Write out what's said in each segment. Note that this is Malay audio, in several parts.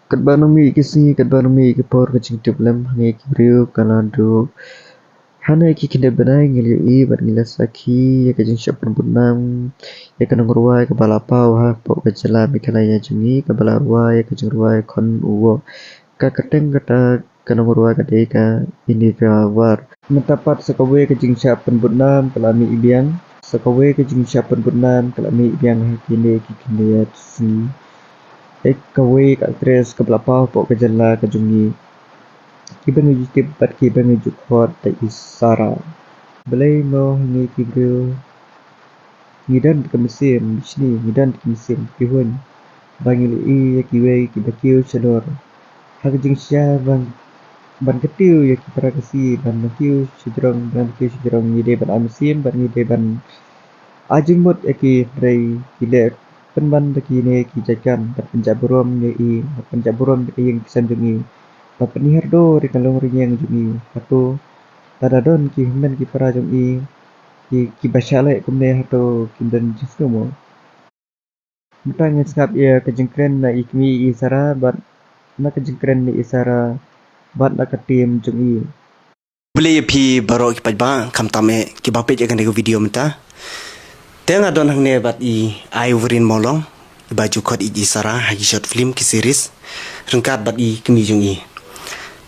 Kat banami kisi kat banami ke por ke cing lem hangi ki brio kanado hana ki kinde benai ngili I bat ngila saki ya ke jing syapan bunam ya ke nang ruai ke balapau ha po ke jela mi kana ya jungi ke bala ruai ya ke jing ruai kon uwo ka kateng kata ke nang ruai ka de ka ini ka war mentapat sakawe ke jing syapan bunam kelami ibiang sakawe ke jing syapan bunam kelami ibiang ha kinde ki kinde ya si ek kawe ka tres ka belapau po ke jela ke jungi kiban uji tibat kiban uji khot ta isara belai no hangi kibrio ngidan ke mesin sini ngidan ke mesin kihun bangil I ya kiwe kibakiu chador hak jing sya ban ketiu ya kipara kasi ban makiu chidrong ngide ban amsim ban ngide ban ajing mot ya ki rei kile penban ta ki ne ki jakan ta penjaburom ne I penjaburom ke yang kisan jungi ta penihar do ri kalong ri yang jungi hato tadadon ki himen ki para jungi ki basyale kumne hato kindan jisumo mutang ngap ya kejengkren na ikmi isara bat na kejengkren ni isara bat na katim jungi Boleh pi baro ki pajba kam tame ki bape je kan video menta. Tenga don hang ne bat I urin molong I baju kod I sara hagi short film ki series rengkat bat I kemi jungi.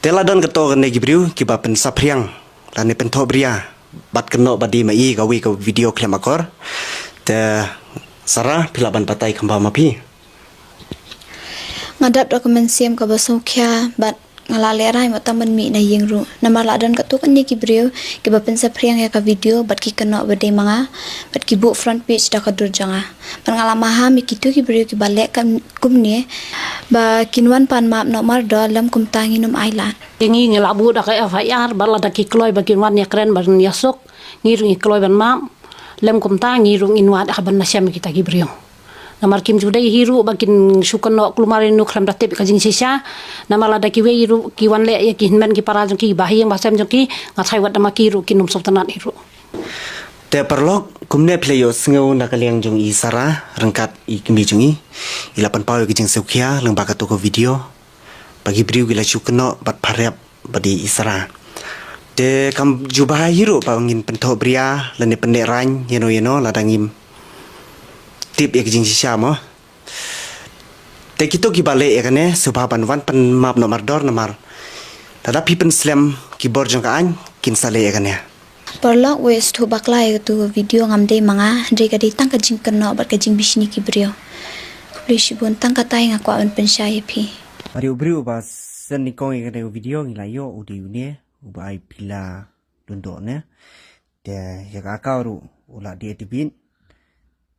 Tela don keto kan ki briu ki bapen sapriang lane pento bria bat keno badi ma I gawi ka video klem akor. Te sara pilaban patai kamba mapi. Ngadap dokumen siam ka basukya bat ngalale rai mataman mi na yingru nama ladan ka tukan ni kibriu ki bapen sapriang ya ka video bat ki kena bade manga bat ki bu front page da ka durjanga pangalama ha mi kitu kibriu ki balek kam kumne ba kinwan pan map no mar do lam kum tangi num ailan ingi ngelabu da ka FIR bala da ki kloy ba kinwan ya kren bar yasok ngirung kloy ban map lam kum tangi rung inwat haban na syam kita kibriu namar kim judai hiru bakin sukan no klumarin no klam datep ka jing sisa namala da ki we hiru ki wan le ya ki hinman ki para jong ki bahi yang basam jong ki ngathai wat ma ki ru ki num sultanat hiru Te perlok kumne playo sngau na kaliang jong I sara rengkat I kemi jungi I lapan pau ki jing seukia leng baka toko video bagi briu gila chukno bat pharep badi I sara te kam jubah hiru pa ngin pento bria lene pendek rany yeno ladangim tip ya kijing sisa mo te kito ki bale ya kane subaban wan pen map nomor dor nomor tada pipen slam ki borjong ka an kin sale ya kane perlok wes tu baklai tu video ngamde manga dre ka ditang ka jing kena bat ka jing bisni kibriu please bun tang ka tai ngakwa an pensyai pi Ari ubriu ba sen ni kong ya video ngila yo udi une ubai pila dundo ne te ya ka kauru ula di etibin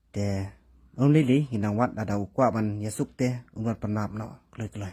te only li hinang wat ada ukwa ban yasuk te umar penap no kloi